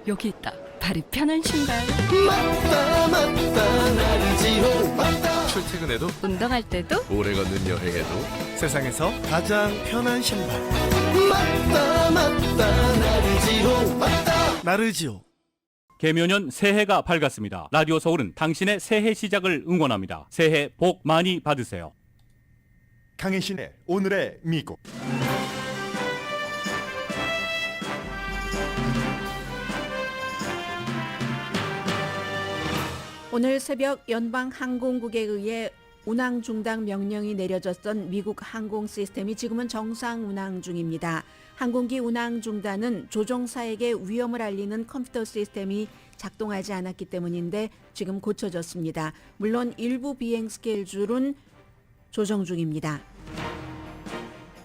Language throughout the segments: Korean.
여기 있다. 발이 편한 신발. 맞다 맞다 나르지로 맞다. 출퇴근해도 운동할 때도 오래 걷는 여행에도 세상에서 가장 편한 신발. 맞다 맞다 나르지로 맞다. 나르지오. 개묘년 새해가 밝았습니다. 라디오 서울은 당신의 새해 시작을 응원합니다. 새해 복 많이 받으세요. 강혜신의 오늘의 미국. 오늘 새벽 연방항공국에 의해 운항 중단 명령이 내려졌던 미국 항공 시스템이 지금은 정상 운항 중입니다. 항공기 운항 중단은 조종사에게 위험을 알리는 컴퓨터 시스템이 작동하지 않았기 때문인데 지금 고쳐졌습니다. 물론 일부 비행 스케줄은 조정 중입니다.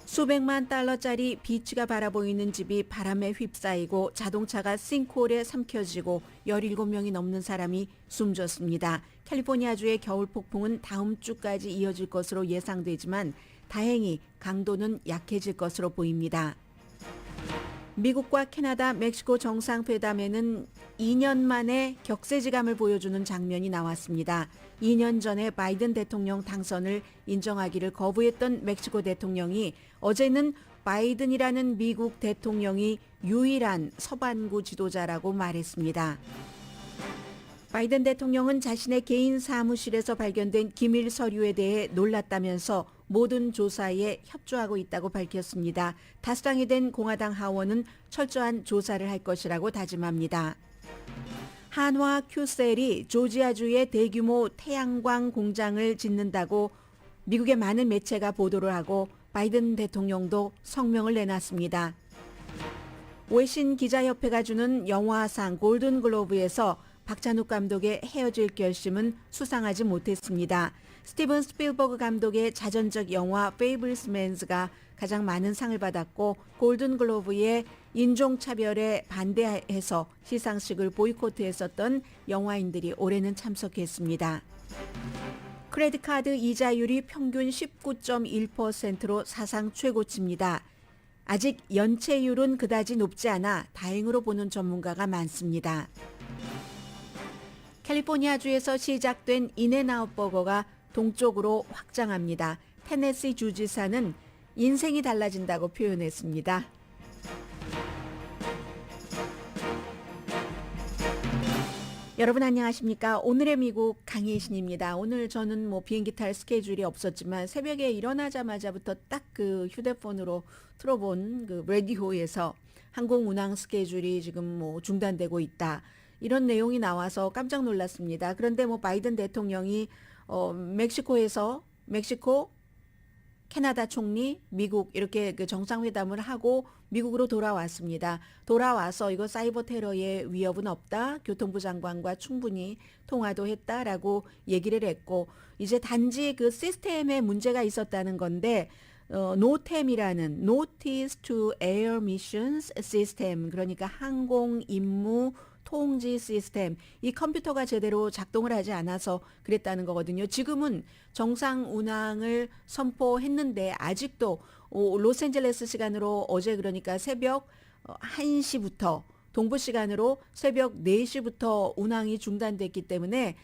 수백만 달러짜리 비치가 바라보이는 집이 바람에 휩싸이고 자동차가 싱크홀에 삼켜지고 17명이 넘는 사람이 숨졌습니다. 캘리포니아주의 겨울 폭풍은 다음 주까지 이어질 것으로 예상되지만 다행히 강도는 약해질 것으로 보입니다. 미국과 캐나다, 멕시코 정상회담에는 2년 만에 격세지감을 보여주는 장면이 나왔습니다. 2년 전에 바이든 대통령 당선을 인정하기를 거부했던 멕시코 대통령이 어제는 바이든이라는 미국 대통령이 유일한 서반구 지도자라고 말했습니다. 바이든 대통령은 자신의 개인 사무실에서 발견된 기밀 서류에 대해 놀랐다면서 모든 조사에 협조하고 있다고 밝혔습니다. 다수당이 된 공화당 하원은 철저한 조사를 할 것이라고 다짐합니다. 한화 큐셀이 조지아주에 대규모 태양광 공장을 짓는다고 미국의 많은 매체가 보도를 하고 바이든 대통령도 성명을 내놨습니다. 외신 기자협회가 주는 영화상 골든글로브에서 박찬욱 감독의 헤어질 결심은 수상하지 못했습니다. 스티븐 스필버그 감독의 자전적 영화 페이블스맨즈가 가장 많은 상을 받았고 골든글로브의 인종차별에 반대해서 시상식을 보이콧했었던 영화인들이 올해는 참석했습니다. 크레딧카드 이자율이 평균 19.1%로 사상 최고치입니다. 아직 연체율은 그다지 높지 않아 다행으로 보는 전문가가 많습니다. 캘리포니아주에서 시작된 인앤아웃 버거가 동쪽으로 확장합니다. 테네시 주지사는 인생이 달라진다고 표현했습니다. 여러분 안녕하십니까? 오늘의 미국 강혜신입니다. 오늘 저는 비행기 탈 스케줄이 없었지만 새벽에 일어나자마자부터 딱 그 휴대폰으로 틀어본 그 라디오에서 항공 운항 스케줄이 지금 중단되고 있다. 이런 내용이 나와서 깜짝 놀랐습니다. 그런데 바이든 대통령이 멕시코, 캐나다 총리, 미국 이렇게 그 정상회담을 하고 미국으로 돌아왔습니다. 돌아와서 이거 사이버 테러의 위협은 없다. 교통부 장관과 충분히 통화도 했다라고 얘기를 했고 이제 단지 그 시스템에 문제가 있었다는 건데 노템이라는 Notice to Air Missions System 그러니까 항공 임무 통지 시스템 이 컴퓨터가 제대로 작동을 하지 않아서 그랬다는 거거든요. 지금은 정상 운항을 선포했는데 아직도 로스앤젤레스 시간으로 어제 그러니까 새벽 1시부터 동부 시간으로 새벽 4시부터 운항이 중단됐기 때문에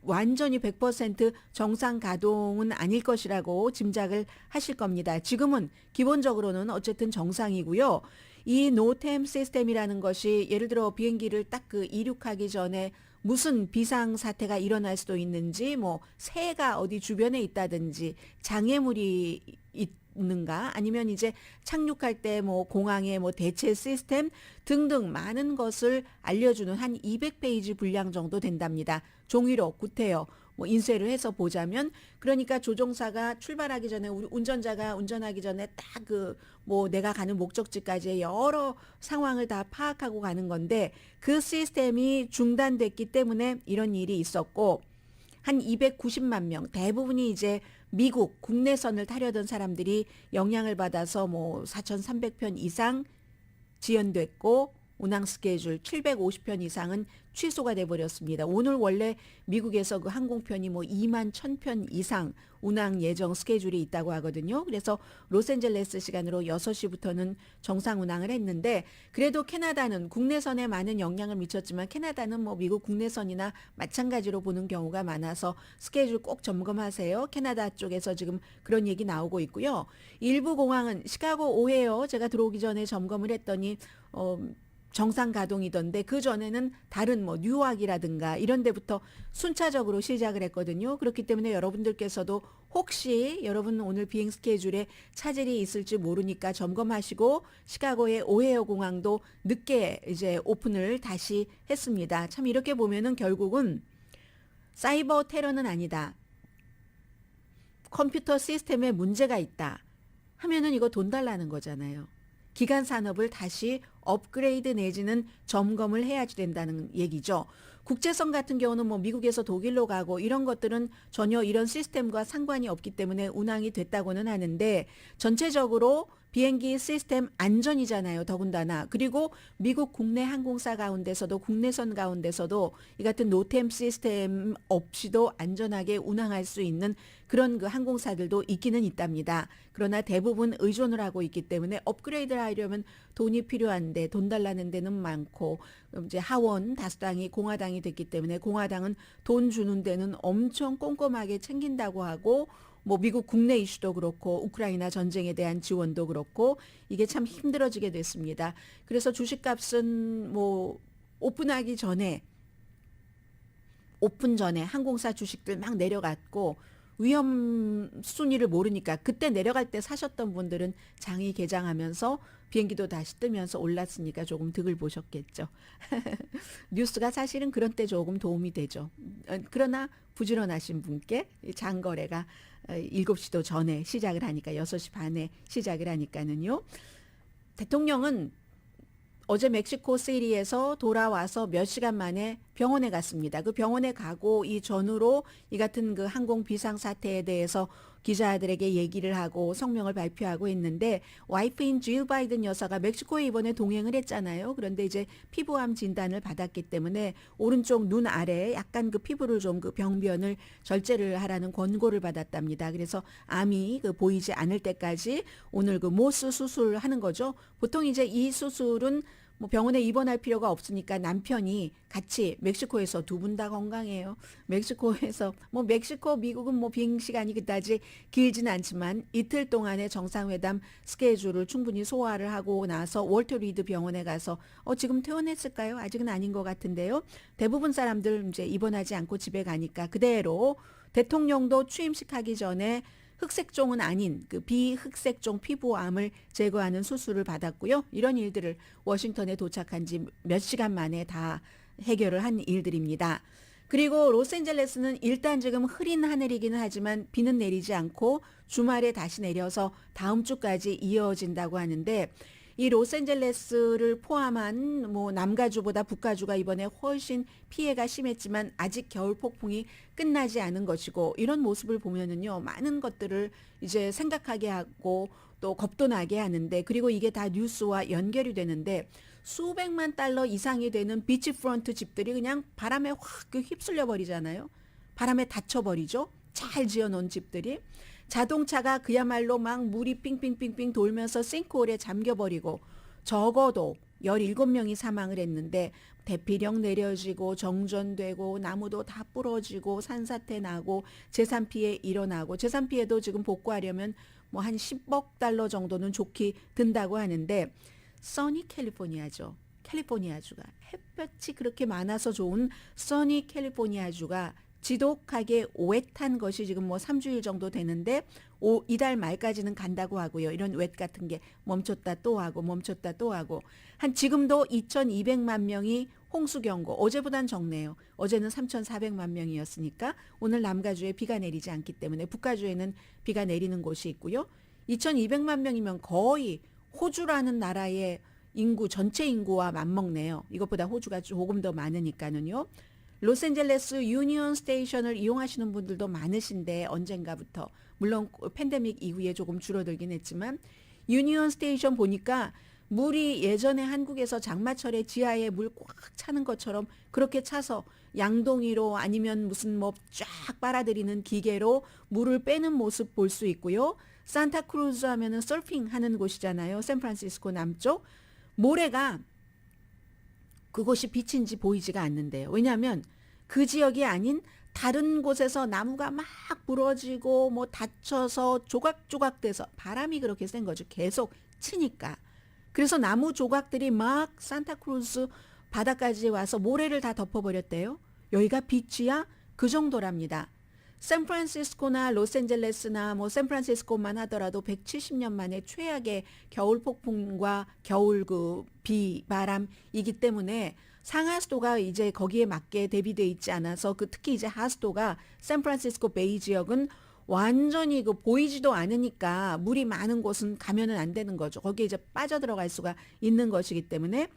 완전히 100% 정상 가동은 아닐 것이라고 짐작을 하실 겁니다. 지금은 기본적으로는 어쨌든 정상이고요. 이 노템 시스템이라는 것이 예를 들어 비행기를 딱 이륙하기 전에 무슨 비상 사태가 일어날 수도 있는지 새가 어디 주변에 있다든지 장애물이 있는가 아니면 이제 착륙할 때 공항의 대체 시스템 등등 많은 것을 알려주는 한 200페이지 분량 정도 된답니다. 종이로 구태여 인쇄를 해서 보자면 그러니까 조종사가 출발하기 전에 우리 운전자가 운전하기 전에 딱 내가 가는 목적지까지의 여러 상황을 다 파악하고 가는 건데 그 시스템이 중단됐기 때문에 이런 일이 있었고 한 290만 명 대부분이 이제 미국 국내선을 타려던 사람들이 영향을 받아서 4,300편 이상 지연됐고 운항 스케줄 750편 이상은 취소가 돼 버렸습니다. 오늘 원래 미국에서 그 항공편이 뭐 2만 1000편 이상 운항 예정 스케줄이 있다고 하거든요. 그래서 로스앤젤레스 시간으로 6시부터는 정상 운항을 했는데 그래도 캐나다는 국내선에 많은 영향을 미쳤지만 캐나다는 뭐 미국 국내선이나 마찬가지로 보는 경우가 많아서 스케줄 꼭 점검하세요. 캐나다 쪽에서 지금 그런 얘기 나오고 있고요. 일부 공항은 시카고 오헤어 제가 들어오기 전에 점검을 했더니 정상 가동이던데 그 전에는 다른 뭐 뉴욕이라든가 이런 데부터 순차적으로 시작을 했거든요. 그렇기 때문에 여러분들께서도 혹시 여러분 오늘 비행 스케줄에 차질이 있을지 모르니까 점검하시고 시카고의 오헤어 공항도 늦게 이제 오픈을 다시 했습니다. 참 이렇게 보면은 결국은 사이버 테러는 아니다. 컴퓨터 시스템에 문제가 있다. 하면은 이거 돈 달라는 거잖아요. 기간 산업을 다시 업그레이드 내지는 점검을 해야지 된다는 얘기죠. 국제선 같은 경우는 뭐 미국에서 독일로 가고 이런 것들은 전혀 이런 시스템과 상관이 없기 때문에 운항이 됐다고는 하는데 전체적으로 비행기 시스템 안전이잖아요. 더군다나. 그리고 미국 국내 항공사 가운데서도 국내선 가운데서도 이 같은 노템 시스템 없이도 안전하게 운항할 수 있는 그런 그 항공사들도 있기는 있답니다. 그러나 대부분 의존을 하고 있기 때문에 업그레이드를 하려면 돈이 필요한데 돈 달라는 데는 많고 이제 하원 다수당이 공화당이 됐기 때문에 공화당은 돈 주는 데는 엄청 꼼꼼하게 챙긴다고 하고 뭐 미국 국내 이슈도 그렇고 우크라이나 전쟁에 대한 지원도 그렇고 이게 참 힘들어지게 됐습니다. 그래서 주식값은 뭐 오픈 전에 항공사 주식들 막 내려갔고 위험 순위를 모르니까 그때 내려갈 때 사셨던 분들은 장이 개장하면서 비행기도 다시 뜨면서 올랐으니까 조금 득을 보셨겠죠. 뉴스가 사실은 그런 때 조금 도움이 되죠. 그러나 부지런하신 분께 장거래가 7시도 전에 시작을 하니까 6시 반에 시작을 하니까는요. 대통령은 어제 멕시코 시리에서 돌아와서 몇 시간 만에 병원에 갔습니다. 그 병원에 가고 이 전후로 이 같은 그 항공 비상 사태에 대해서 기자들에게 얘기를 하고 성명을 발표하고 있는데 와이프인 질 바이든 여사가 멕시코에 이번에 동행을 했잖아요. 그런데 이제 피부암 진단을 받았기 때문에 오른쪽 눈 아래에 약간 그 피부를 좀 그 병변을 절제를 하라는 권고를 받았답니다. 그래서 암이 그 보이지 않을 때까지 오늘 그 모스 수술하는 거죠. 보통 이제 이 수술은 뭐 병원에 입원할 필요가 없으니까 남편이 같이 멕시코에서 두 분 다 건강해요. 멕시코에서 뭐 멕시코 미국은 뭐 비행 시간이 그다지 길지는 않지만 이틀 동안의 정상회담 스케줄을 충분히 소화를 하고 나서 월터 리드 병원에 가서 지금 퇴원했을까요? 아직은 아닌 것 같은데요. 대부분 사람들 이제 입원하지 않고 집에 가니까 그대로 대통령도 취임식 하기 전에 흑색종은 아닌 그 비흑색종 피부암을 제거하는 수술을 받았고요. 이런 일들을 워싱턴에 도착한 지 몇 시간 만에 다 해결을 한 일들입니다. 그리고 로스앤젤레스는 일단 지금 흐린 하늘이기는 하지만 비는 내리지 않고 주말에 다시 내려서 다음 주까지 이어진다고 하는데 이 로스앤젤레스를 포함한 뭐 남가주보다 북가주가 이번에 훨씬 피해가 심했지만 아직 겨울 폭풍이 끝나지 않은 것이고 이런 모습을 보면은요 많은 것들을 이제 생각하게 하고 또 겁도 나게 하는데 그리고 이게 다 뉴스와 연결이 되는데 수백만 달러 이상이 되는 비치프런트 집들이 그냥 바람에 확 휩쓸려 버리잖아요. 바람에 닫혀버리죠. 잘 지어놓은 집들이. 자동차가 그야말로 막 물이 삥삥삥삥 돌면서 싱크홀에 잠겨버리고 적어도 17명이 사망을 했는데 대피령 내려지고 정전되고 나무도 다 부러지고 산사태 나고 재산 피해 일어나고 재산 피해도 지금 복구하려면 뭐 한 10억 달러 정도는 좋게 든다고 하는데 써니 캘리포니아죠. 캘리포니아주가 햇볕이 그렇게 많아서 좋은 써니 캘리포니아주가 지독하게 오웻한 것이 지금 뭐 3주일 정도 되는데 이달 말까지는 간다고 하고요. 이런 웻 같은 게 멈췄다 또 하고 멈췄다 또 하고 한 지금도 2,200만 명이 홍수 경고 어제보단 적네요. 어제는 3,400만 명이었으니까 오늘 남가주에 비가 내리지 않기 때문에 북가주에는 비가 내리는 곳이 있고요. 2,200만 명이면 거의 호주라는 나라의 인구 전체 인구와 맞먹네요. 이것보다 호주가 조금 더 많으니까는요. 로스앤젤레스 유니온 스테이션을 이용하시는 분들도 많으신데 언젠가부터 물론 팬데믹 이후에 조금 줄어들긴 했지만 유니온 스테이션 보니까 물이 예전에 한국에서 장마철에 지하에 물 꽉 차는 것처럼 그렇게 차서 양동이로 아니면 무슨 뭐 쫙 빨아들이는 기계로 물을 빼는 모습 볼 수 있고요. 산타크루즈 하면은 서핑 하는 곳이잖아요. 샌프란시스코 남쪽. 모래가 그곳이 빛인지 보이지가 않는데요. 왜냐하면 그 지역이 아닌 다른 곳에서 나무가 막 부러지고 뭐 다쳐서 조각조각 돼서 바람이 그렇게 센 거죠. 계속 치니까. 그래서 나무 조각들이 막 산타크루즈 바다까지 와서 모래를 다 덮어버렸대요. 여기가 비치야? 그 정도랍니다. 샌프란시스코나 로스앤젤레스나 뭐 샌프란시스코만 하더라도 170년 만에 최악의 겨울 폭풍과 겨울 그 비, 바람이기 때문에 상하수도가 이제 거기에 맞게 대비돼 있지 않아서 그 특히 이제 하수도가 샌프란시스코 베이 지역은 완전히 그 보이지도 않으니까 물이 많은 곳은 가면은 안 되는 거죠. 거기에 이제 빠져 들어갈 수가 있는 것이기 때문에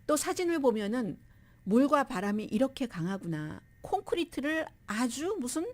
또 사진을 보면은 물과 바람이 이렇게 강하구나. 콘크리트를 아주 무슨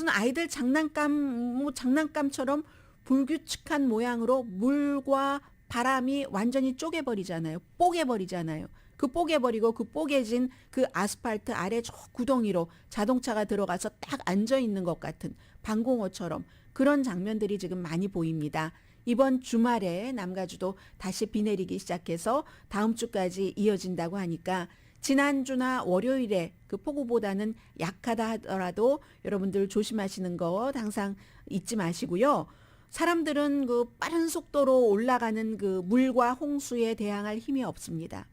아이들 장난감처럼 불규칙한 모양으로 물과 바람이 완전히 쪼개버리잖아요. 뽀개버리잖아요. 그 뽀개버리고 그 뽀개진 그 아스팔트 아래 저 구덩이로 자동차가 들어가서 딱 앉아 있는 것 같은 방공호처럼 그런 장면들이 지금 많이 보입니다. 이번 주말에 남가주도 다시 비 내리기 시작해서 다음 주까지 이어진다고 하니까 지난주나 월요일에 그 폭우보다는 약하다 하더라도 여러분들 조심하시는 거 항상 잊지 마시고요. 사람들은 그 빠른 속도로 올라가는 그 물과 홍수에 대항할 힘이 없습니다.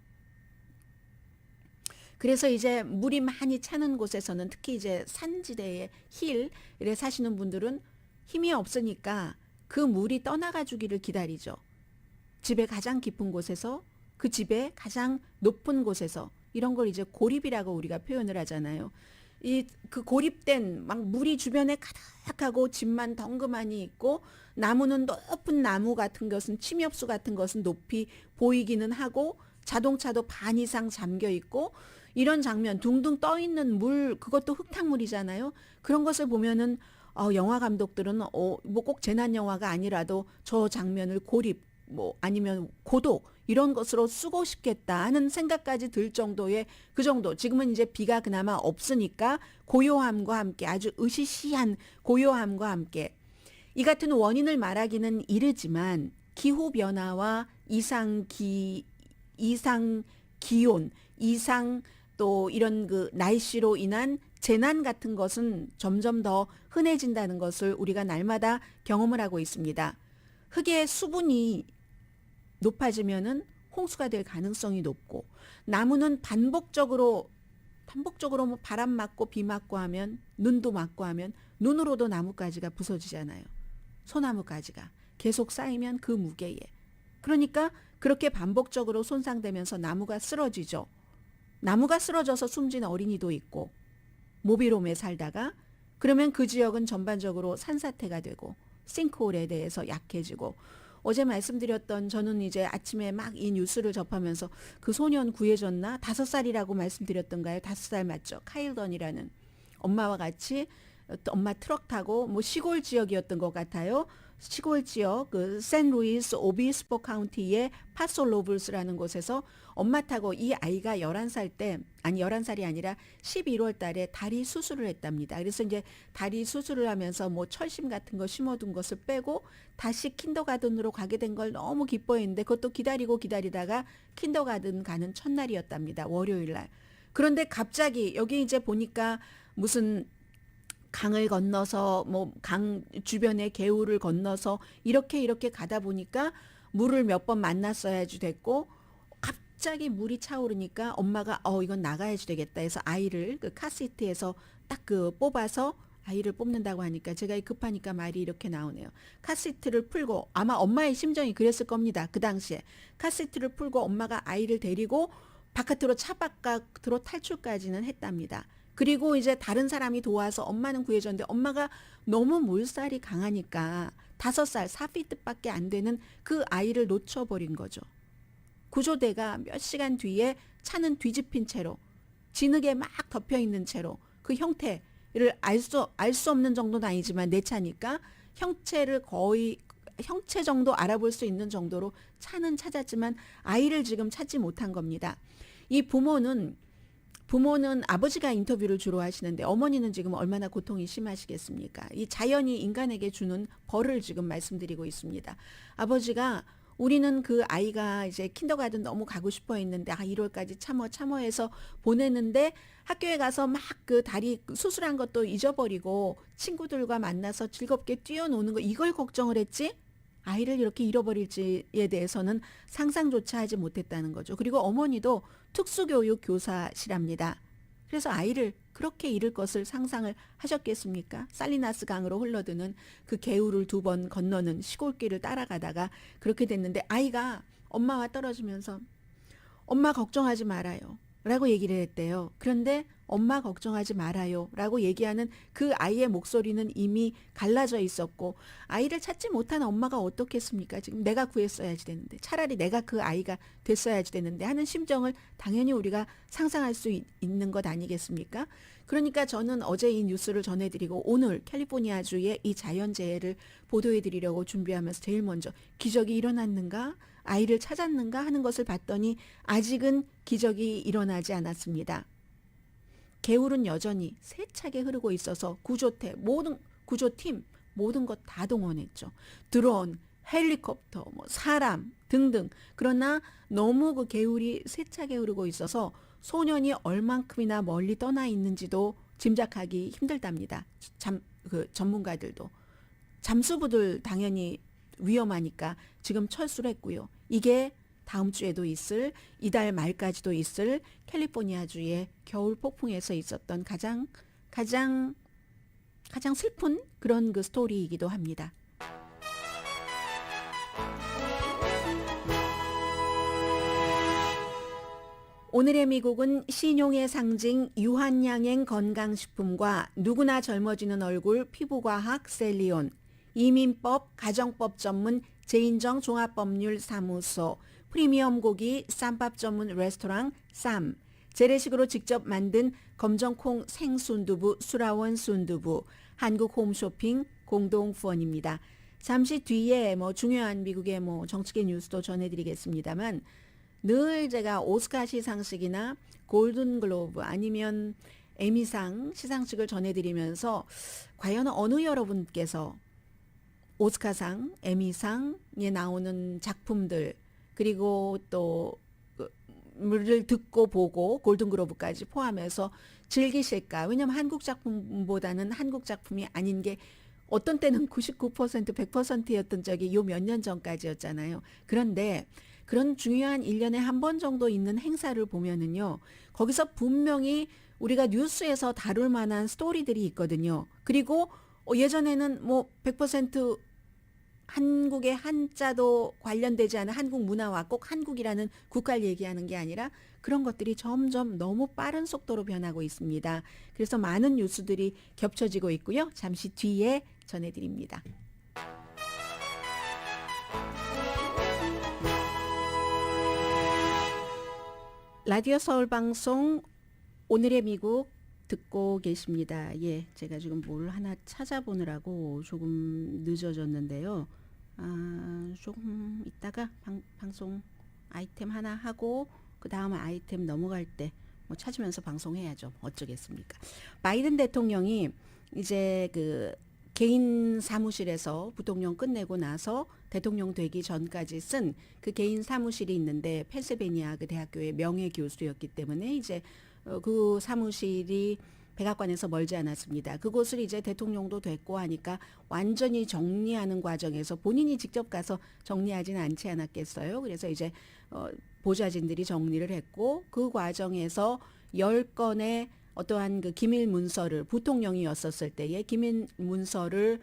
그래서 이제 물이 많이 차는 곳에서는 특히 이제 산지대의 힐에 사시는 분들은 힘이 없으니까 그 물이 떠나가 주기를 기다리죠. 집의 가장 깊은 곳에서 그 집의 가장 높은 곳에서 이런 걸 이제 고립이라고 우리가 표현을 하잖아요. 그 고립된 막 물이 주변에 가득하고 집만 덩그마니 있고 나무는 높은 나무 같은 것은 침엽수 같은 것은 높이 보이기는 하고 자동차도 반 이상 잠겨 있고 이런 장면 둥둥 떠 있는 물 그것도 흙탕물이잖아요. 그런 것을 보면은 영화 감독들은 뭐 꼭 재난 영화가 아니라도 저 장면을 고립 뭐 아니면 고독 이런 것으로 쓰고 싶겠다 하는 생각까지 들 정도의 그 정도. 지금은 이제 비가 그나마 없으니까 고요함과 함께 아주 으시시한 고요함과 함께 이 같은 원인을 말하기는 이르지만 기후 변화와 이상 기온, 이상 또 이런 그 날씨로 인한 재난 같은 것은 점점 더 흔해진다는 것을 우리가 날마다 경험을 하고 있습니다. 흙의 수분이 높아지면은 홍수가 될 가능성이 높고 나무는 반복적으로 뭐 바람 맞고 비 맞고 하면 눈도 맞고 하면 눈으로도 나뭇가지가 부서지잖아요. 소나무가지가 계속 쌓이면 그 무게에 그러니까 그렇게 반복적으로 손상되면서 나무가 쓰러지죠. 나무가 쓰러져서 숨진 어린이도 있고 모비롬에 살다가 그러면 그 지역은 전반적으로 산사태가 되고 싱크홀에 대해서 약해지고 어제 말씀드렸던 저는 이제 아침에 막 이 뉴스를 접하면서 그 소년 구해졌나? 5살이라고 말씀드렸던가요? 5살 맞죠? 카일던이라는 엄마와 같이 엄마 트럭 타고 뭐 시골 지역이었던 것 같아요. 시골 지역 그 샌루이스 오비스포 카운티의 파솔로블스라는 곳에서 엄마 타고 이 아이가 11살 때 아니 11살이 아니라 11월 달에 다리 수술을 했답니다. 그래서 이제 다리 수술을 하면서 뭐 철심 같은 거 심어둔 것을 빼고 다시 킨더가든으로 가게 된 걸 너무 기뻐했는데 그것도 기다리다가 킨더가든 가는 첫날이었답니다. 월요일 날. 그런데 갑자기 여기 이제 보니까 무슨 강을 건너서 뭐 강 주변의 개울을 건너서 이렇게 가다 보니까 물을 몇 번 만났어야지 됐고 갑자기 물이 차오르니까 엄마가 이건 나가야지 되겠다 해서 아이를 그 카시트에서 딱 그 뽑아서 아이를 뽑는다고 하니까 제가 급하니까 말이 이렇게 나오네요. 카시트를 풀고 아마 엄마의 심정이 그랬을 겁니다. 그 당시에 카시트를 풀고 엄마가 아이를 데리고 바깥으로 차 바깥으로 탈출까지는 했답니다. 그리고 이제 다른 사람이 도와서 엄마는 구해졌는데 엄마가 너무 몰살이 강하니까 5살 4피트밖에 안 되는 그 아이를 놓쳐버린 거죠. 구조대가 몇 시간 뒤에 차는 뒤집힌 채로 진흙에 막 덮여있는 채로 그 형태를 알 수 없는 정도는 아니지만 내 차니까 형체를 거의 형체 정도 알아볼 수 있는 정도로 차는 찾았지만 아이를 지금 찾지 못한 겁니다. 이 부모는 아버지가 인터뷰를 주로 하시는데 어머니는 지금 얼마나 고통이 심하시겠습니까? 이 자연이 인간에게 주는 벌을 지금 말씀드리고 있습니다. 아버지가 우리는 그 아이가 이제 킨더가든 너무 가고 싶어 했는데 1월까지 참어해서 보내는데 학교에 가서 막 그 다리 수술한 것도 잊어버리고 친구들과 만나서 즐겁게 뛰어노는 거 이걸 걱정을 했지 아이를 이렇게 잃어버릴지에 대해서는 상상조차 하지 못했다는 거죠. 그리고 어머니도 특수교육 교사시랍니다. 그래서 아이를 그렇게 잃을 것을 상상을 하셨겠습니까? 살리나스 강으로 흘러드는 그 개울을 2번 건너는 시골길을 따라가다가 그렇게 됐는데 아이가 엄마와 떨어지면서 엄마 걱정하지 말아요 라고 얘기를 했대요. 그런데 엄마 걱정하지 말아요 라고 얘기하는 그 아이의 목소리는 이미 갈라져 있었고 아이를 찾지 못한 엄마가 어떻겠습니까? 지금 내가 구했어야지 되는데 차라리 내가 그 아이가 됐어야지 되는데 하는 심정을 당연히 우리가 상상할 수 있는 것 아니겠습니까? 그러니까 저는 어제 이 뉴스를 전해드리고 오늘 캘리포니아주의 이 자연재해를 보도해드리려고 준비하면서 제일 먼저 기적이 일어났는가? 아이를 찾았는가? 하는 것을 봤더니 아직은 기적이 일어나지 않았습니다. 개울은 여전히 세차게 흐르고 있어서 구조팀 모든 것 다 동원했죠. 드론, 헬리콥터, 사람 등등. 그러나 너무 그 개울이 세차게 흐르고 있어서 소년이 얼만큼이나 멀리 떠나 있는지도 짐작하기 힘들답니다. 전문가들도. 잠수부들 당연히 위험하니까 지금 철수를 했고요. 이게 다음 주에도 있을 이달 말까지도 있을 캘리포니아주의 겨울 폭풍에서 있었던 가장 슬픈 그런 그 스토리이기도 합니다. 오늘의 미국은 신용의 상징 유한양행 건강식품과 누구나 젊어지는 얼굴 피부과학 셀리온, 이민법 가정법 전문 제인정 종합법률사무소, 프리미엄 고기 쌈밥 전문 레스토랑 쌈, 재래식으로 직접 만든 검정콩 생순두부 수라원 순두부, 한국 홈쇼핑 공동후원입니다. 잠시 뒤에 중요한 미국의 정치계 뉴스도 전해드리겠습니다만 늘 제가 오스카 시상식이나 골든글로브 아니면 에미상 시상식을 전해드리면서 과연 어느 여러분께서 오스카상, 에미상에 나오는 작품들 그리고 또 를 듣고 보고 골든글로브까지 포함해서 즐기실까? 왜냐하면 한국 작품보다는 한국 작품이 아닌 게 어떤 때는 99%, 100%였던 적이 요 몇 년 전까지였잖아요. 그런데 그런 중요한 1년에 한 번 정도 있는 행사를 보면은요. 거기서 분명히 우리가 뉴스에서 다룰 만한 스토리들이 있거든요. 그리고 예전에는 100% 한국의 한자도 관련되지 않은 한국 문화와 꼭 한국이라는 국가를 얘기하는 게 아니라 그런 것들이 점점 너무 빠른 속도로 변하고 있습니다. 그래서 많은 뉴스들이 겹쳐지고 있고요. 잠시 뒤에 전해드립니다. 라디오 서울 방송 오늘의 미국 듣고 계십니다. 예, 제가 지금 뭘 하나 찾아보느라고 조금 늦어졌는데요. 조금 있다가 방송 아이템 하나 하고 그 다음 아이템 넘어갈 때 찾으면서 방송해야죠. 어쩌겠습니까? 바이든 대통령이 이제 그 개인 사무실에서 부통령 끝내고 나서 대통령 되기 전까지 쓴 그 개인 사무실이 있는데 펜실베니아 그 대학교의 명예 교수였기 때문에 이제 그 사무실이 백악관에서 멀지 않았습니다. 그곳을 이제 대통령도 됐고 하니까 완전히 정리하는 과정에서 본인이 직접 가서 정리하지는 않지 않았겠어요. 그래서 이제 보좌진들이 정리를 했고 그 과정에서 10건의 어떠한 그 기밀 문서를 부통령이었었을 때의 기밀 문서를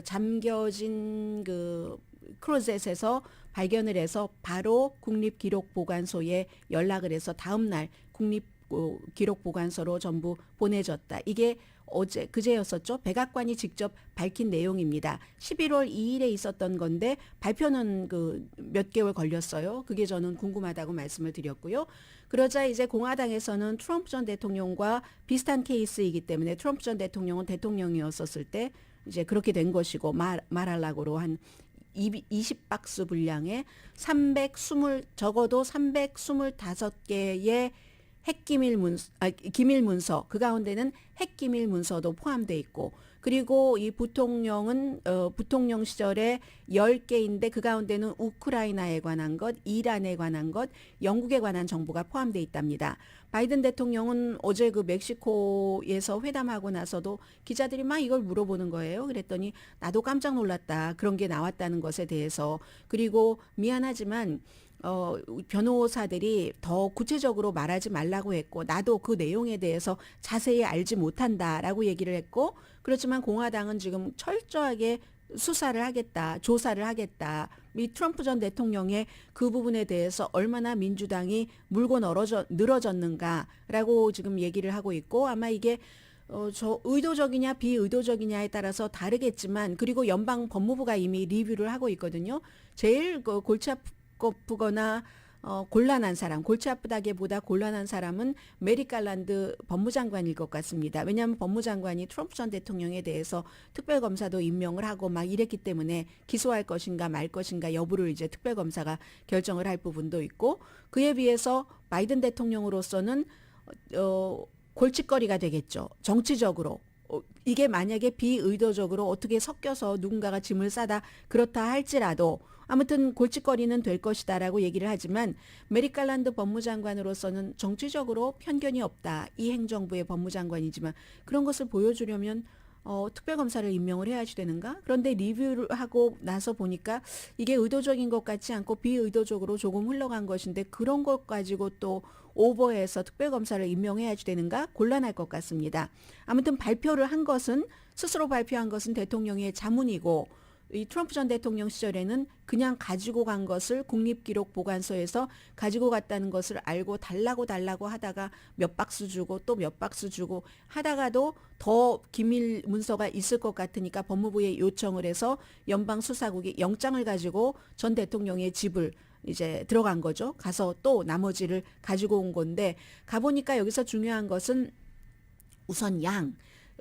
잠겨진 그 클로젯에서 발견을 해서 바로 국립기록보관소에 연락을 해서 다음 날 국립기록보관소로 전부 보내졌다. 이게 그제였었죠. 백악관이 직접 밝힌 내용입니다. 11월 2일에 있었던 건데 발표는 그 몇 개월 걸렸어요. 그게 저는 궁금하다고 말씀을 드렸고요. 그러자 이제 공화당에서는 트럼프 전 대통령과 비슷한 케이스이기 때문에 트럼프 전 대통령은 대통령이었었을 때 이제 그렇게 된 것이고 말하려고로 한 20박스 분량의 적어도 325개의 기밀 문서, 그 가운데는 핵기밀 문서도 포함되어 있고, 그리고 이 부통령은 부통령 시절에 10개인데 그 가운데는 우크라이나에 관한 것, 이란에 관한 것, 영국에 관한 정보가 포함되어 있답니다. 바이든 대통령은 어제 그 멕시코에서 회담하고 나서도 기자들이 막 이걸 물어보는 거예요. 그랬더니 나도 깜짝 놀랐다. 그런 게 나왔다는 것에 대해서. 그리고 미안하지만 변호사들이 더 구체적으로 말하지 말라고 했고, 나도 그 내용에 대해서 자세히 알지 못한다라고 얘기를 했고, 그렇지만 공화당은 지금 철저하게 수사를 하겠다, 조사를 하겠다. 이 트럼프 전 대통령의 그 부분에 대해서 얼마나 민주당이 물고 늘어졌는가라고 지금 얘기를 하고 있고, 아마 이게 저 의도적이냐 비의도적이냐에 따라서 다르겠지만, 그리고 연방 법무부가 이미 리뷰를 하고 있거든요. 제일 골치 아프거나 곤란한 사람, 골치 아프다기보다 곤란한 사람은 메릭 갈란드 법무장관일 것 같습니다. 왜냐하면 법무장관이 트럼프 전 대통령에 대해서 특별검사도 임명을 하고 막 이랬기 때문에 기소할 것인가 말 것인가 여부를 이제 특별검사가 결정을 할 부분도 있고, 그에 비해서 바이든 대통령으로서는 골칫거리가 되겠죠. 정치적으로. 이게 만약에 비의도적으로 어떻게 섞여서 누군가가 짐을 싸다 그렇다 할지라도 아무튼 골칫거리는 될 것이다라고 얘기를 하지만, 메릭 갈란드 법무장관으로서는 정치적으로 편견이 없다. 이 행정부의 법무장관이지만 그런 것을 보여주려면 특별검사를 임명을 해야지 되는가? 그런데 리뷰를 하고 나서 보니까 이게 의도적인 것 같지 않고 비의도적으로 조금 흘러간 것인데, 그런 것 가지고 또 오버해서 특별검사를 임명해야지 되는가? 곤란할 것 같습니다. 아무튼 스스로 발표한 것은 대통령의 자문이고, 이 트럼프 전 대통령 시절에는 그냥 가지고 간 것을 국립기록보관소에서 가지고 갔다는 것을 알고 달라고 하다가 몇 박스 주고 또 몇 박스 주고 하다가도 더 기밀 문서가 있을 것 같으니까 법무부에 요청을 해서 연방수사국이 영장을 가지고 전 대통령의 집을 이제 들어간 거죠. 가서 또 나머지를 가지고 온 건데, 가보니까 여기서 중요한 것은 우선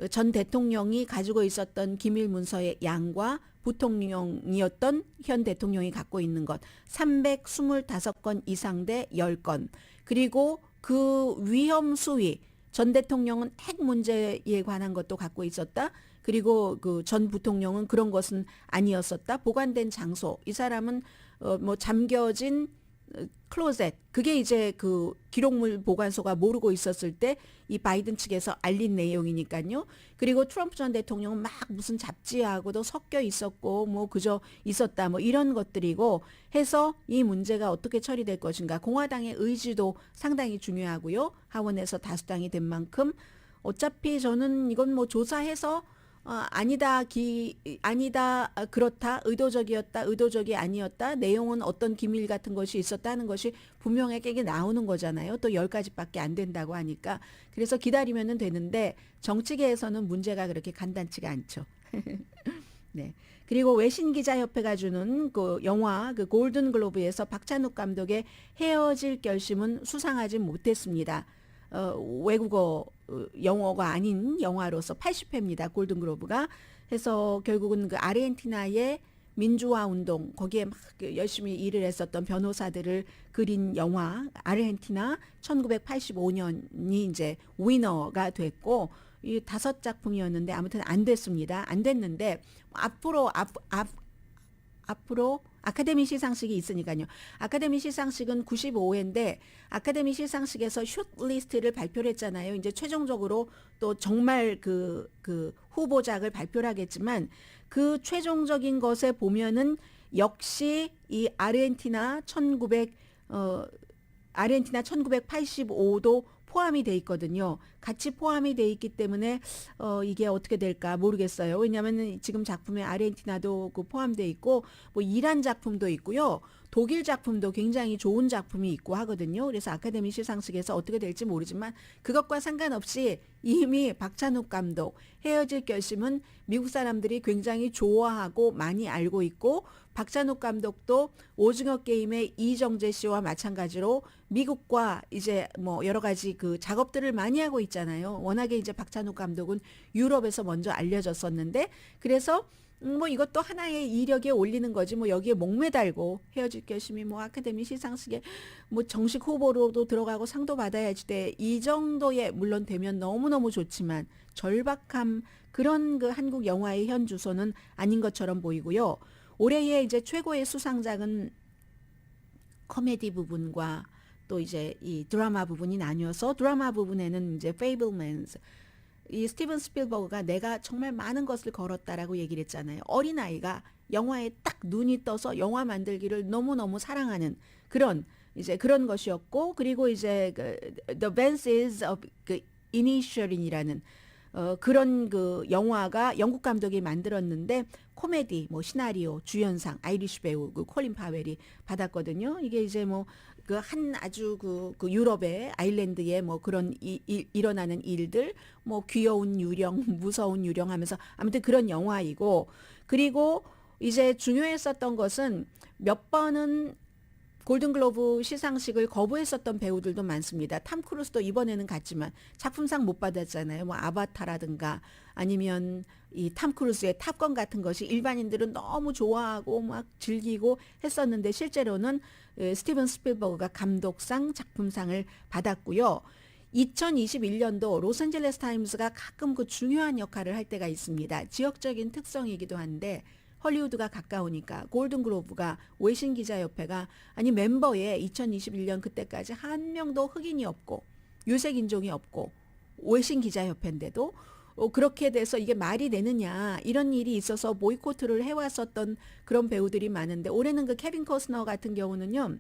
전 대통령이 가지고 있었던 기밀 문서의 양과 부통령이었던 현 대통령이 갖고 있는 것 325건 이상 대 10건, 그리고 그 위험 수위, 전 대통령은 핵 문제에 관한 것도 갖고 있었다. 그리고 그 전 부통령은 그런 것은 아니었었다. 보관된 장소, 이 사람은 잠겨진 클로젯, 그게 이제 그 기록물 보관소가 모르고 있었을 때 이 바이든 측에서 알린 내용이니까요. 그리고 트럼프 전 대통령은 막 무슨 잡지하고도 섞여 있었고 뭐 그저 있었다 뭐 이런 것들이고 해서 이 문제가 어떻게 처리될 것인가, 공화당의 의지도 상당히 중요하고요. 하원에서 다수당이 된 만큼 어차피 저는 이건 뭐 조사해서 아니다, 그렇다, 의도적이었다, 의도적이 아니었다, 내용은 어떤 기밀 같은 것이 있었다는 것이 분명하게 나오는 거잖아요. 또 10가지밖에 안 된다고 하니까. 그래서 기다리면 되는데 정치계에서는 문제가 그렇게 간단치가 않죠. 네. 그리고 외신기자협회가 주는 그 영화 그 골든글로브에서 박찬욱 감독의 헤어질 결심은 수상하지 못했습니다. 외국어 영어가 아닌 영화로서 80회입니다. 골든글로브가. 해서 결국은 그 아르헨티나의 민주화 운동, 거기에 막 열심히 일을 했었던 변호사들을 그린 영화 아르헨티나 1985년이 이제 위너가 됐고, 이 5작품이었는데 아무튼 안 됐습니다. 안 됐는데 앞으로 아카데미 시상식이 있으니까요. 아카데미 시상식은 95회인데 아카데미 시상식에서 숏리스트를 발표를 했잖아요. 이제 최종적으로 또 정말 그 후보작을 발표를 하겠지만, 그 최종적인 것에 보면은 역시 이 아르헨티나 1985도 포함이 돼 있거든요. 같이 포함이 돼 있기 때문에 이게 어떻게 될까 모르겠어요. 왜냐하면 지금 작품에 아르헨티나도 포함돼 있고 뭐 이란 작품도 있고요. 독일 작품도 굉장히 좋은 작품이 있고 하거든요. 그래서 아카데미 시상식에서 어떻게 될지 모르지만 그것과 상관없이 이미 박찬욱 감독 헤어질 결심은 미국 사람들이 굉장히 좋아하고 많이 알고 있고, 박찬욱 감독도 오징어 게임의 이정재 씨와 마찬가지로 미국과 이제 뭐 여러 가지 그 작업들을 많이 하고 있잖아요. 워낙에 이제 박찬욱 감독은 유럽에서 먼저 알려졌었는데, 그래서 뭐 이것도 하나의 이력에 올리는 거지 뭐 여기에 목매달고 헤어질 결심이 뭐 아카데미 시상식에 뭐 정식 후보로도 들어가고 상도 받아야지 돼. 이 정도의 물론 되면 너무너무 좋지만 절박함 그런 그 한국 영화의 현 주소는 아닌 것처럼 보이고요. 올해의 이제 최고의 수상작은 코미디 부분과 또 이제 이 드라마 부분이 나뉘어서 드라마 부분에는 이제 Fabelmans 이 스티븐 스필버그가 내가 정말 많은 것을 걸었다라고 얘기를 했잖아요. 어린아이가 영화에 딱 눈이 떠서 영화 만들기를 너무너무 사랑하는 그런 이제 그런 것이었고 그리고 이제 그 The Vances of 그 Inisherin이라는 그런 그 영화가 영국 감독이 만들었는데 코미디 뭐 시나리오 주연상 아이리쉬 배우 그 콜린 파웰이 받았거든요. 이게 이제 뭐 그 한 아주 그 유럽의 아일랜드에 뭐 그런 일어나는 일들 뭐 귀여운 유령 무서운 유령 하면서 아무튼 그런 영화이고 그리고 이제 중요했었던 것은 몇 번은 골든글로브 시상식을 거부했었던 배우들도 많습니다. 탐 크루스도 이번에는 갔지만 작품상 못 받았잖아요. 뭐 아바타라든가 아니면 이 탐 크루스의 탑건 같은 것이 일반인들은 너무 좋아하고 막 즐기고 했었는데 실제로는 스티븐 스필버그가 감독상, 작품상을 받았고요. 2021년도 로스앤젤레스 타임스가 가끔 그 중요한 역할을 할 때가 있습니다. 지역적인 특성이기도 한데 헐리우드가 가까우니까 골든글로브가 외신기자협회가 아니 멤버에 2021년 그때까지 한 명도 흑인이 없고 유색인종이 없고 외신기자협회인데도 그렇게 돼서 이게 말이 되느냐 이런 일이 있어서 보이콧을 해왔었던 그런 배우들이 많은데 올해는 그 케빈 코스너 같은 경우는요.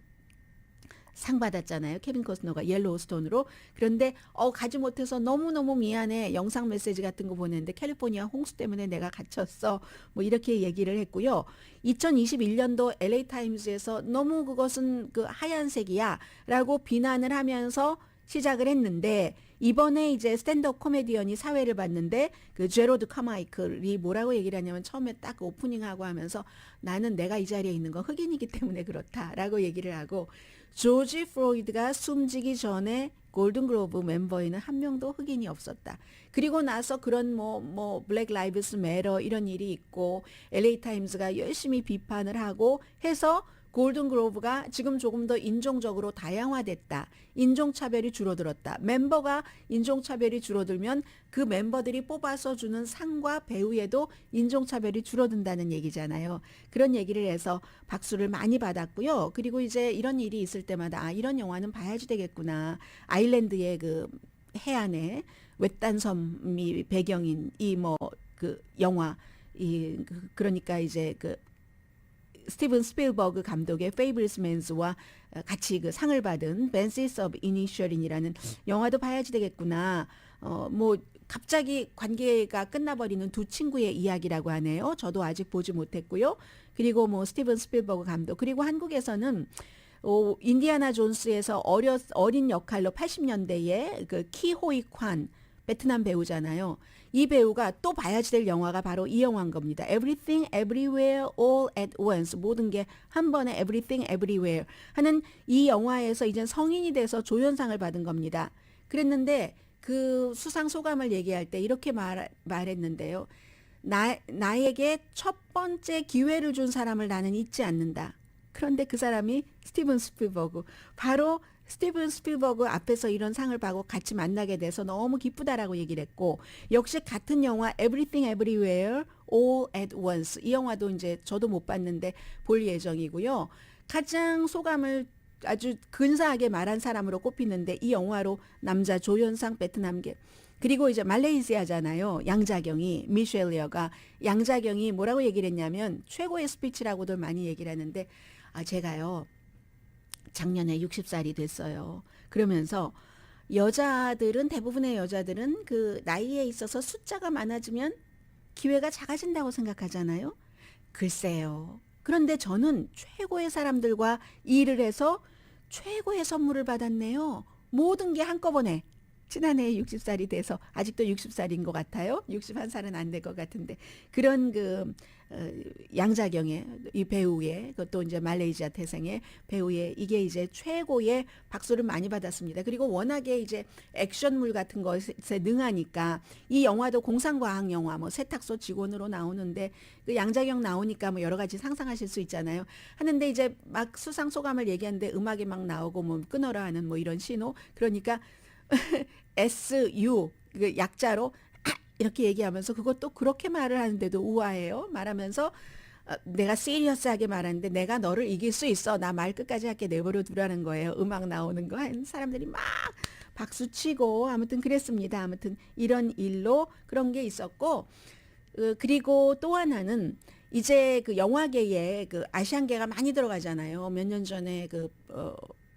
상 받았잖아요. 케빈 코스너가 옐로우스톤으로. 그런데 가지 못해서 너무너무 미안해. 영상 메시지 같은 거 보냈는데 캘리포니아 홍수 때문에 내가 갇혔어. 뭐 이렇게 얘기를 했고요. 2021년도 LA 타임즈에서 너무 그것은 그 하얀색이야 라고 비난을 하면서 시작을 했는데 이번에 이제 스탠드업 코미디언이 사회를 봤는데 그 제로드 카마이클이 뭐라고 얘기를 하냐면 처음에 딱 오프닝하고 하면서 나는 내가 이 자리에 있는 건 흑인이기 때문에 그렇다라고 얘기를 하고 조지 프로이드가 숨지기 전에 골든글로브 멤버에는 한 명도 흑인이 없었다. 그리고 나서 그런 뭐 블랙 라이브스 매터 이런 일이 있고 LA 타임스가 열심히 비판을 하고 해서 골든글로브가 지금 조금 더 인종적으로 다양화됐다. 인종차별이 줄어들었다. 멤버가 인종차별이 줄어들면 그 멤버들이 뽑아서 주는 상과 배우에도 인종차별이 줄어든다는 얘기잖아요. 그런 얘기를 해서 박수를 많이 받았고요. 그리고 이제 이런 일이 있을 때마다 이런 영화는 봐야지 되겠구나. 아일랜드의 그 해안에 외딴 섬이 배경인 이 뭐 그 영화 그러니까 이제 그 스티븐 스필버그 감독의 페이블스맨스와 같이 그 상을 받은 Vances of Inisherin이라는 영화도 봐야지 되겠구나. 뭐 갑자기 관계가 끝나버리는 두 친구의 이야기라고 하네요. 저도 아직 보지 못했고요. 그리고 뭐 스티븐 스필버그 감독 그리고 한국에서는 인디아나 존스에서 어린 역할로 80년대에 그 키호이 관 베트남 배우잖아요. 이 배우가 또 봐야지 될 영화가 바로 이 영화인 겁니다. Everything, Everywhere, All at Once. 모든 게 한 번에 Everything, Everywhere 하는 이 영화에서 이제 성인이 돼서 조연상을 받은 겁니다. 그랬는데 그 수상 소감을 얘기할 때 이렇게 말했는데요. 나에게 첫 번째 기회를 준 사람을 나는 잊지 않는다. 그런데 그 사람이 스티븐 스필버그. 바로 스티븐 스필버그 앞에서 이런 상을 받고 같이 만나게 돼서 너무 기쁘다라고 얘기를 했고 역시 같은 영화 Everything Everywhere All at Once 이 영화도 이제 저도 못 봤는데 볼 예정이고요. 가장 소감을 아주 근사하게 말한 사람으로 꼽히는데 이 영화로 남자 조연상 베트남계 그리고 이제 말레이시아잖아요. 양자경이 미셸 여가 양자경이 뭐라고 얘기를 했냐면 최고의 스피치라고들 많이 얘기를 하는데 제가요. 작년에 60살이 됐어요. 그러면서 여자들은 대부분의 여자들은 그 나이에 있어서 숫자가 많아지면 기회가 작아진다고 생각하잖아요. 글쎄요. 그런데 저는 최고의 사람들과 일을 해서 최고의 선물을 받았네요. 모든 게 한꺼번에 지난해 60살이 돼서 아직도 60살인 것 같아요. 61살은 안 될 것 같은데 그런 양자경의 이 배우의 그것도 이제 말레이시아 태생의 배우의 이게 이제 최고의 박수를 많이 받았습니다. 그리고 워낙에 이제 액션물 같은 것에 능하니까 이 영화도 공상과학 영화 뭐 세탁소 직원으로 나오는데 그 양자경 나오니까 뭐 여러 가지 상상하실 수 있잖아요. 하는데 이제 막 수상 소감을 얘기하는데 음악이 막 나오고 뭐 끊어라 하는 뭐 이런 신호 그러니까 SU 그 약자로 이렇게 얘기하면서 그것도 그렇게 말을 하는데도 우아해요. 말하면서 내가 시리어스하게 말하는데 내가 너를 이길 수 있어. 나 말 끝까지 할게 내버려 두라는 거예요. 음악 나오는 거 사람들이 막 박수 치고 아무튼 그랬습니다. 아무튼 이런 일로 그런 게 있었고 그리고 또 하나는 이제 그 영화계에 그 아시안계가 많이 들어가잖아요. 몇 년 전에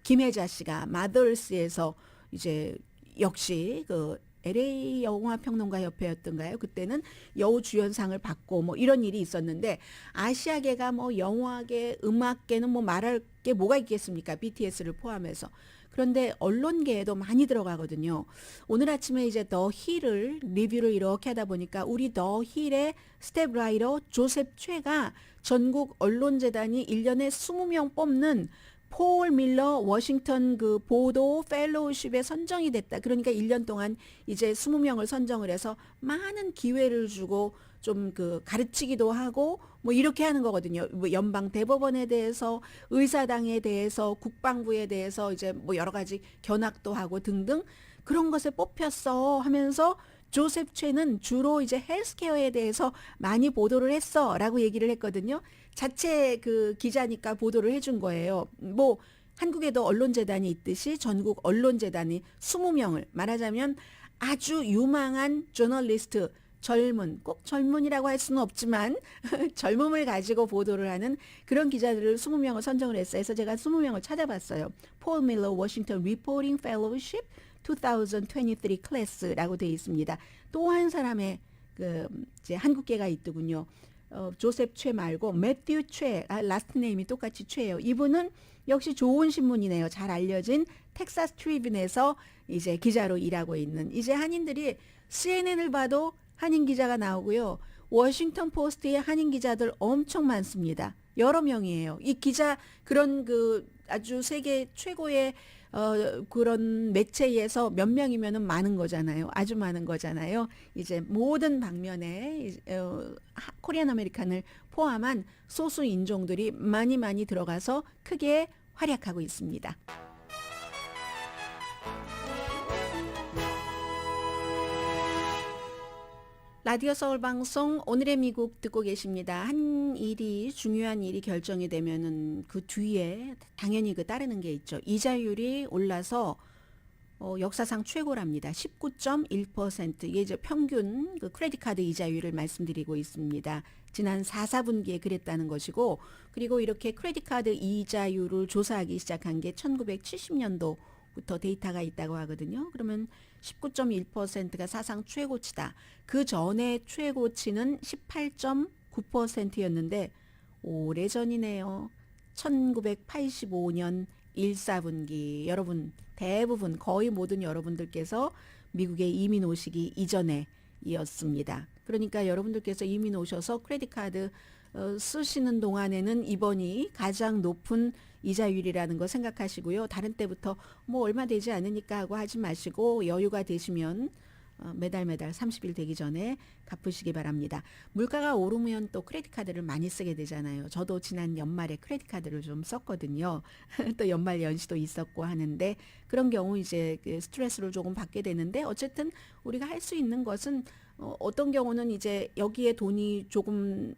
김혜자 씨가 마더스에서 이제 역시 그 LA 영화평론가 협회였던가요? 그때는 여우 주연상을 받고 뭐 이런 일이 있었는데 아시아계가 뭐 영화계, 음악계는 뭐 말할 게 뭐가 있겠습니까? BTS를 포함해서. 그런데 언론계에도 많이 들어가거든요. 오늘 아침에 이제 더 힐을 리뷰를 이렇게 하다 보니까 우리 더 힐의 스텝라이터 조셉 최가 전국 언론재단이 1년에 20명 뽑는 폴 밀러 워싱턴 그 보도 펠로우십에 선정이 됐다. 그러니까 1년 동안 이제 20명을 선정을 해서 많은 기회를 주고 좀 그 가르치기도 하고 뭐 이렇게 하는 거거든요. 뭐 연방 대법원에 대해서 의사당에 대해서 국방부에 대해서 이제 뭐 여러 가지 견학도 하고 등등 그런 것에 뽑혔어 하면서 조셉 최는 주로 이제 헬스케어에 대해서 많이 보도를 했어라고 얘기를 했거든요. 자체 그 기자니까 보도를 해준 거예요. 뭐 한국에도 언론재단이 있듯이 전국 언론재단이 20명을 말하자면 아주 유망한 저널리스트 젊은 꼭 젊은이라고 할 수는 없지만 젊음을 가지고 보도를 하는 그런 기자들을 20명을 선정을 했어요. 그래서 제가 20명을 찾아봤어요. 폴 밀러 워싱턴 리포팅 펠로우십 2023 클래스라고 되어 있습니다. 또 한 사람의 그 이제 한국계가 있더군요. 조셉 최 말고 매튜 최, 라스트 네임이 똑같이 최예요. 이분은 역시 좋은 신문이네요. 잘 알려진 텍사스 트리뷴에서 이제 기자로 일하고 있는 이제 한인들이 CNN을 봐도 한인 기자가 나오고요. 워싱턴 포스트에 한인 기자들 엄청 많습니다. 여러 명이에요. 이 기자 그런 그 아주 세계 최고의 그런 매체에서 몇 명이면은 많은 거잖아요. 아주 많은 거잖아요. 이제 모든 방면에 코리안 아메리칸을 포함한 소수 인종들이 많이 들어가서 크게 활약하고 있습니다. 라디오 서울 방송 오늘의 미국 듣고 계십니다. 한 일이 중요한 일이 결정이 되면은 그 뒤에 당연히 그 따르는 게 있죠. 이자율이 올라서 역사상 최고랍니다. 19.1% 이게 이제 평균 그 크레딧 카드 이자율을 말씀드리고 있습니다. 지난 4분기에 그랬다는 것이고 그리고 이렇게 크레딧 카드 이자율을 조사하기 시작한 게 1970년도부터 데이터가 있다고 하거든요. 그러면 19.1%가 사상 최고치다. 그 전에 최고치는 18.9%였는데 오래전이네요. 1985년 1사분기 여러분 대부분 거의 모든 여러분들께서 미국에 이민 오시기 이전에 이었습니다. 그러니까 여러분들께서 이민 오셔서 크레딧 카드 쓰시는 동안에는 이번이 가장 높은 이자율이라는 거 생각하시고요. 다른 때부터 뭐 얼마 되지 않으니까 하고 하지 마시고 여유가 되시면 매달 30일 되기 전에 갚으시기 바랍니다. 물가가 오르면 또 크레딧 카드를 많이 쓰게 되잖아요. 저도 지난 연말에 크레딧 카드를 좀 썼거든요. 또 연말 연시도 있었고 하는데 그런 경우 이제 스트레스를 조금 받게 되는데 어쨌든 우리가 할 수 있는 것은 어떤 경우는 이제 여기에 돈이 조금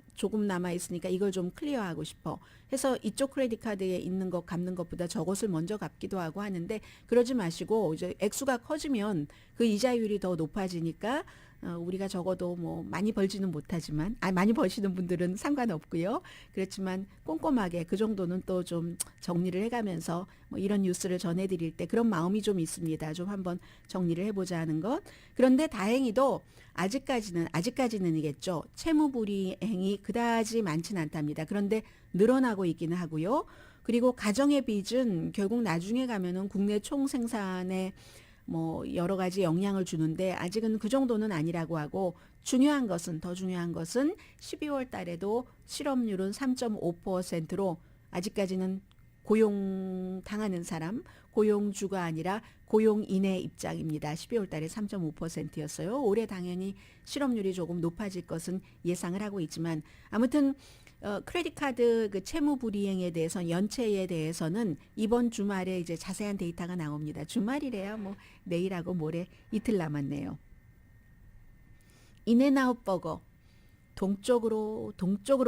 남아 있으니까 이걸 좀 클리어하고 싶어 해서 이쪽 크레딧 카드에 있는 것 갚는 것보다 저것을 먼저 갚기도 하고 하는데 그러지 마시고 이제 액수가 커지면 그 이자율이 더 높아지니까 우리가 적어도 뭐 많이 벌지는 못하지만 많이 버시는 분들은 상관없고요. 그렇지만 꼼꼼하게 그 정도는 또 좀 정리를 해가면서 뭐 이런 뉴스를 전해드릴 때 그런 마음이 좀 있습니다. 좀 한번 정리를 해보자 하는 것. 그런데 다행히도 아직까지는이겠죠. 채무불이행이 그다지 많지는 않답니다. 그런데 늘어나고 있기는 하고요. 그리고 가정의 빚은 결국 나중에 가면은 국내 총생산의 뭐 여러 가지 영향을 주는데 아직은 그 정도는 아니라고 하고 더 중요한 것은 12월 달에도 실업률은 3.5%로 아직까지는 고용 당하는 사람, 고용주가 아니라 고용인의 입장입니다. 12월 달에 3.5%였어요. 올해 당연히 실업률이 조금 높아질 것은 예상을 하고 있지만 아무튼 크레딧 카드 그 채무 불이행에 대해서 연체에 대해서는 이번 주말에 이제 자세한 데이터가 나옵니다. 주말이래야 뭐 내일하고 모레 이틀 남았네요. 인앤아웃 버거 동쪽으로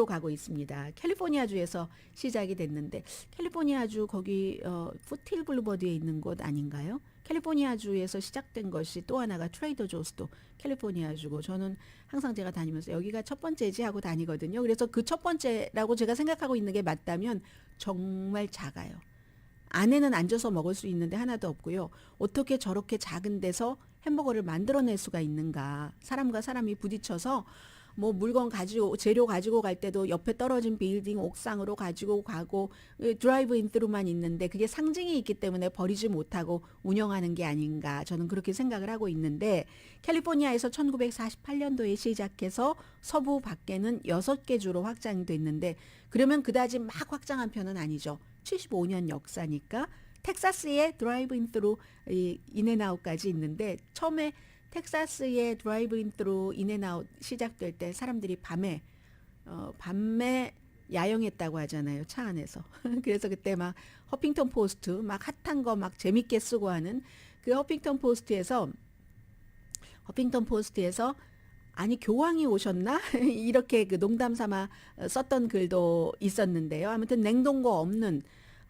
가고 있습니다. 캘리포니아주에서 시작이 됐는데 캘리포니아주 거기 푸틸 블루버드에 있는 곳 아닌가요? 캘리포니아주에서 시작된 것이 또 하나가 트레이더 조스도 캘리포니아주고 저는 항상 제가 다니면서 여기가 첫 번째지 하고 다니거든요. 그래서 그 첫 번째라고 제가 생각하고 있는 게 맞다면 정말 작아요. 안에는 앉아서 먹을 수 있는데 하나도 없고요. 어떻게 저렇게 작은 데서 햄버거를 만들어낼 수가 있는가. 사람과 사람이 부딪혀서 뭐 물건 가지고 재료 가지고 갈 때도 옆에 떨어진 빌딩 옥상으로 가지고 가고 드라이브인 트루만 있는데 그게 상징이 있기 때문에 버리지 못하고 운영하는 게 아닌가 저는 그렇게 생각을 하고 있는데 캘리포니아에서 1948년도에 시작해서 서부 밖에는 6개 주로 확장이 됐는데 그러면 그다지 막 확장한 편은 아니죠. 75년 역사니까 텍사스에 드라이브인 트루 인앤아웃까지 있는데 처음에 텍사스의 드라이브인 트루 인앤아웃 시작될 때 사람들이 밤에 야영했다고 하잖아요. 차 안에서. 그래서 그때 막 허핑턴 포스트 막 핫한 거 막 재밌게 쓰고 하는 그 허핑턴 포스트에서 아니 교황이 오셨나? 이렇게 그 농담 삼아 썼던 글도 있었는데요. 아무튼 냉동고 없는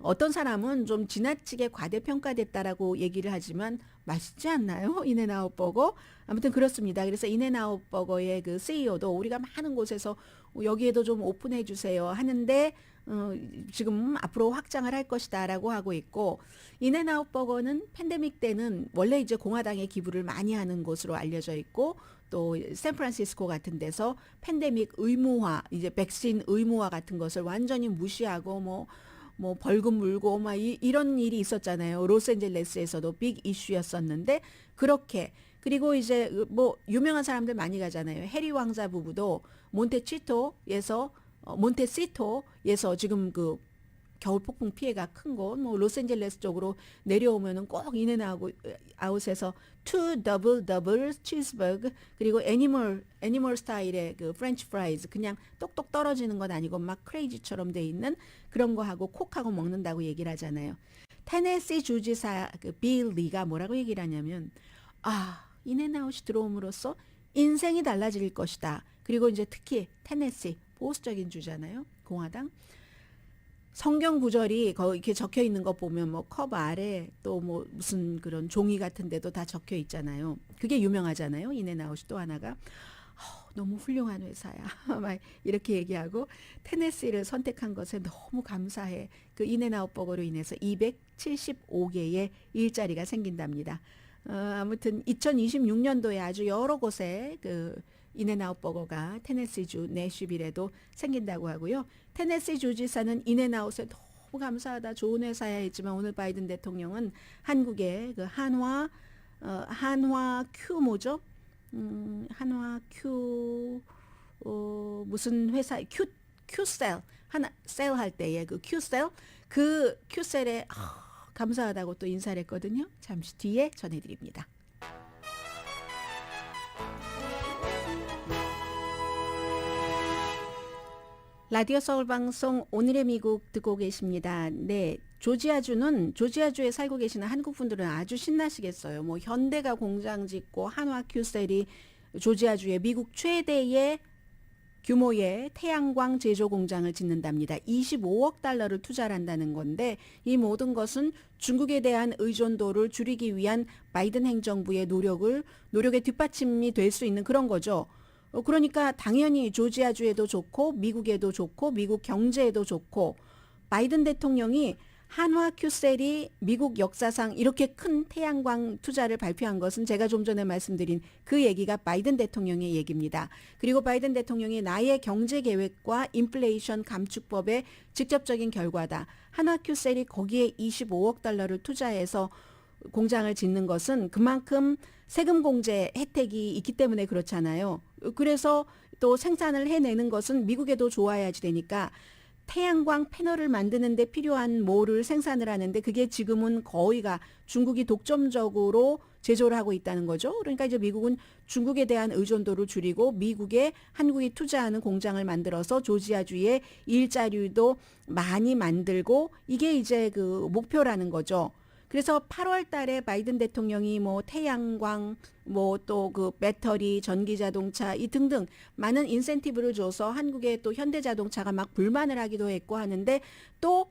어떤 사람은 좀 지나치게 과대평가됐다라고 얘기를 하지만 맛있지 않나요? 인앤아웃 버거? 아무튼 그렇습니다. 그래서 인앤아웃 버거의 그 CEO도 우리가 많은 곳에서 여기에도 좀 오픈해 주세요 하는데 지금 앞으로 확장을 할 것이다라고 하고 있고 인앤아웃 버거는 팬데믹 때는 원래 이제 공화당에 기부를 많이 하는 곳으로 알려져 있고 또 샌프란시스코 같은 데서 팬데믹 의무화 이제 백신 의무화 같은 것을 완전히 무시하고 뭐 벌금 물고 막 이런 일이 있었잖아요. 로스앤젤레스에서도 빅 이슈였었는데 그렇게 그리고 이제 뭐 유명한 사람들 많이 가잖아요. 해리 왕자 부부도 몬테시토에서 지금 그 겨울 폭풍 피해가 큰 곳, 뭐 로스앤젤레스 쪽으로 내려오면은 꼭 인앤아웃에서 2 더블 치즈버거 그리고 애니멀 스타일의 그 프렌치 프라이즈 그냥 똑똑 떨어지는 건 아니고 막 크레이지처럼 돼 있는 그런 거 하고 콕하고 먹는다고 얘기를 하잖아요. 테네시 주지사 그 빌 리가 뭐라고 얘기를 하냐면 인앤아웃이 들어옴으로써 인생이 달라질 것이다. 그리고 이제 특히 테네시 보수적인 주잖아요. 공화당. 성경 구절이 거기 이렇게 적혀 있는 거 보면 뭐 컵 아래 또 뭐 무슨 그런 종이 같은 데도 다 적혀 있잖아요. 그게 유명하잖아요. 인앤아웃이 또 하나가 너무 훌륭한 회사야. 막 이렇게 얘기하고 테네시를 선택한 것에 너무 감사해. 그 인앤아웃 버거로 인해서 275개의 일자리가 생긴답니다. 아무튼 2026년도에 아주 여러 곳에 그 인앤아웃 버거가 테네시주 내슈빌에도 생긴다고 하고요. 테네시 주지사는 인앤아웃에 너무 감사하다. 좋은 회사야 했지만 오늘 바이든 대통령은 한국의 그 한화 큐 뭐죠? 한화 큐 무슨 회사 큐셀 하나 셀 할 때에 그 큐셀에 감사하다고 또 인사를 했거든요. 잠시 뒤에 전해드립니다. 라디오 서울 방송 오늘의 미국 듣고 계십니다. 네, 조지아주에 살고 계시는 한국 분들은 아주 신나시겠어요. 뭐 현대가 공장 짓고 한화 큐셀이 조지아주에 미국 최대의 규모의 태양광 제조 공장을 짓는답니다. 25억 달러를 투자를 한다는 건데 이 모든 것은 중국에 대한 의존도를 줄이기 위한 바이든 행정부의 노력의 뒷받침이 될 수 있는 그런 거죠. 그러니까 당연히 조지아주에도 좋고 미국에도 좋고 미국 경제에도 좋고 바이든 대통령이 한화 큐셀이 미국 역사상 이렇게 큰 태양광 투자를 발표한 것은 제가 좀 전에 말씀드린 그 얘기가 바이든 대통령의 얘기입니다. 그리고 바이든 대통령이 나의 경제 계획과 인플레이션 감축법의 직접적인 결과다. 한화 큐셀이 거기에 25억 달러를 투자해서 공장을 짓는 것은 그만큼 세금 공제 혜택이 있기 때문에 그렇잖아요. 그래서 또 생산을 해내는 것은 미국에도 좋아야지 되니까 태양광 패널을 만드는 데 필요한 모를 생산을 하는데 그게 지금은 거의가 중국이 독점적으로 제조를 하고 있다는 거죠. 그러니까 이제 미국은 중국에 대한 의존도를 줄이고 미국에 한국이 투자하는 공장을 만들어서 조지아주에 일자리도 많이 만들고 이게 이제 그 목표라는 거죠. 그래서 8월 달에 바이든 대통령이 뭐 태양광, 뭐 또 그 배터리, 전기 자동차 이 등등 많은 인센티브를 줘서 한국의 또 현대 자동차가 막 불만을 하기도 했고 하는데 또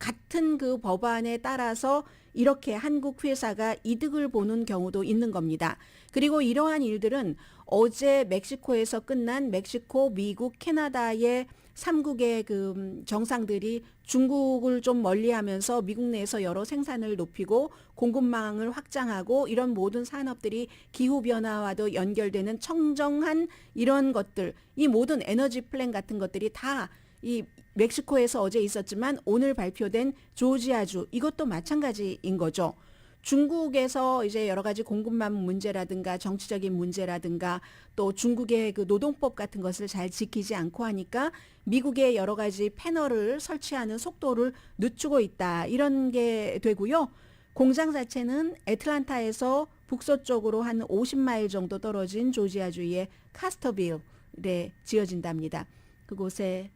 같은 그 법안에 따라서 이렇게 한국 회사가 이득을 보는 경우도 있는 겁니다. 그리고 이러한 일들은 어제 멕시코에서 끝난 멕시코, 미국, 캐나다의 3국의 그 정상들이 중국을 좀 멀리하면서 미국 내에서 여러 생산을 높이고 공급망을 확장하고 이런 모든 산업들이 기후변화와도 연결되는 청정한 이런 것들, 이 모든 에너지 플랜 같은 것들이 다 이 멕시코에서 어제 있었지만 오늘 발표된 조지아주 이것도 마찬가지인 거죠. 중국에서 이제 여러 가지 공급망 문제라든가 정치적인 문제라든가 또 중국의 그 노동법 같은 것을 잘 지키지 않고 하니까 미국의 여러 가지 패널을 설치하는 속도를 늦추고 있다. 이런 게 되고요. 공장 자체는 애틀란타에서 북서쪽으로 한 50마일 정도 떨어진 조지아주의 카스터빌에 지어진답니다. 그곳에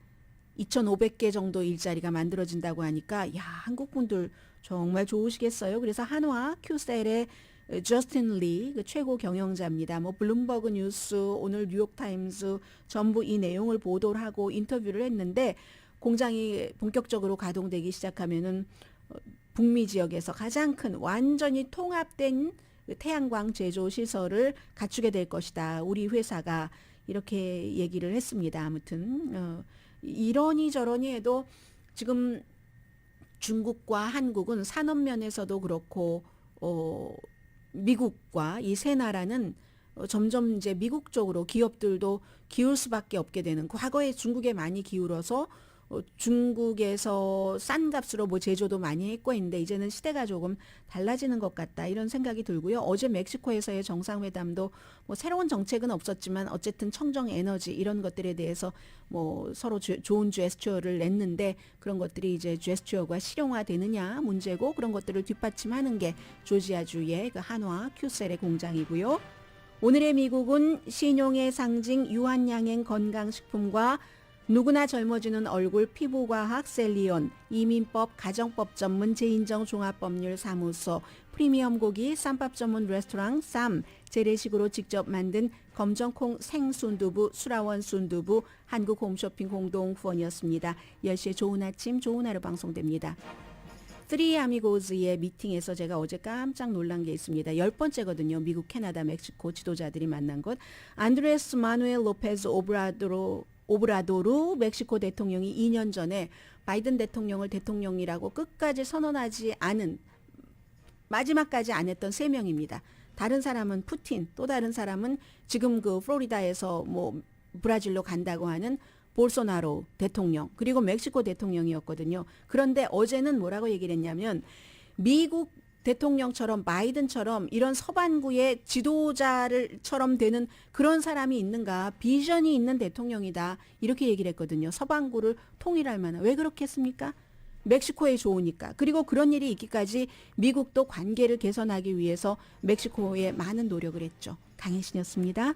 2,500개 정도 일자리가 만들어진다고 하니까 야, 한국 분들 정말 좋으시겠어요. 그래서 한화 큐셀의 저스틴 리 그 최고 경영자입니다. 뭐 블룸버그 뉴스, 오늘 뉴욕타임스 전부 이 내용을 보도를 하고 인터뷰를 했는데 공장이 본격적으로 가동되기 시작하면은 북미 지역에서 가장 큰 완전히 통합된 태양광 제조 시설을 갖추게 될 것이다. 우리 회사가 이렇게 얘기를 했습니다. 아무튼 이러니 저러니 해도 지금 중국과 한국은 산업 면에서도 그렇고 미국과 이 세 나라는 점점 이제 미국 쪽으로 기업들도 기울 수밖에 없게 되는, 과거에 중국에 많이 기울어서 중국에서 싼 값으로 뭐 제조도 많이 했고 했는데 이제는 시대가 조금 달라지는 것 같다 이런 생각이 들고요. 어제 멕시코에서의 정상회담도 뭐 새로운 정책은 없었지만 어쨌든 청정 에너지 이런 것들에 대해서 뭐 서로 좋은 제스처를 냈는데 그런 것들이 이제 제스처가 실용화되느냐 문제고, 그런 것들을 뒷받침하는 게 조지아주의 그 한화 큐셀의 공장이고요. 오늘의 미국은 신용의 상징 유한양행 건강식품과 누구나 젊어지는 얼굴 피부과학 셀리온, 이민법 가정법 전문 재인정 종합법률사무소, 프리미엄 고기 쌈밥 전문 레스토랑 쌈, 재래식으로 직접 만든 검정콩 생순두부 수라원 순두부, 한국 홈쇼핑 공동 후원이었습니다. 10시에 좋은 아침 좋은 하루 방송됩니다. 3아미고즈의 미팅에서 제가 어제 깜짝 놀란 게 있습니다. 10번째거든요. 미국, 캐나다, 멕시코 지도자들이 만난 것. 안드레스 마누엘 로페즈 오브라도르 멕시코 대통령이 2년 전에 바이든 대통령을 대통령이라고 끝까지 선언하지 않은, 마지막까지 안 했던 3명입니다. 다른 사람은 푸틴, 또 다른 사람은 지금 그 플로리다에서 뭐 브라질로 간다고 하는 볼소나로 대통령, 그리고 멕시코 대통령이었거든요. 그런데 어제는 뭐라고 얘기를 했냐면 미국 대통령처럼 바이든처럼 이런 서반구의 지도자를처럼 되는 그런 사람이 있는가, 비전이 있는 대통령이다 이렇게 얘기를 했거든요. 서반구를 통일할 만한. 왜 그렇게 했습니까? 멕시코에 좋으니까. 그리고 그런 일이 있기까지 미국도 관계를 개선하기 위해서 멕시코에 많은 노력을 했죠. 강혜신이었습니다.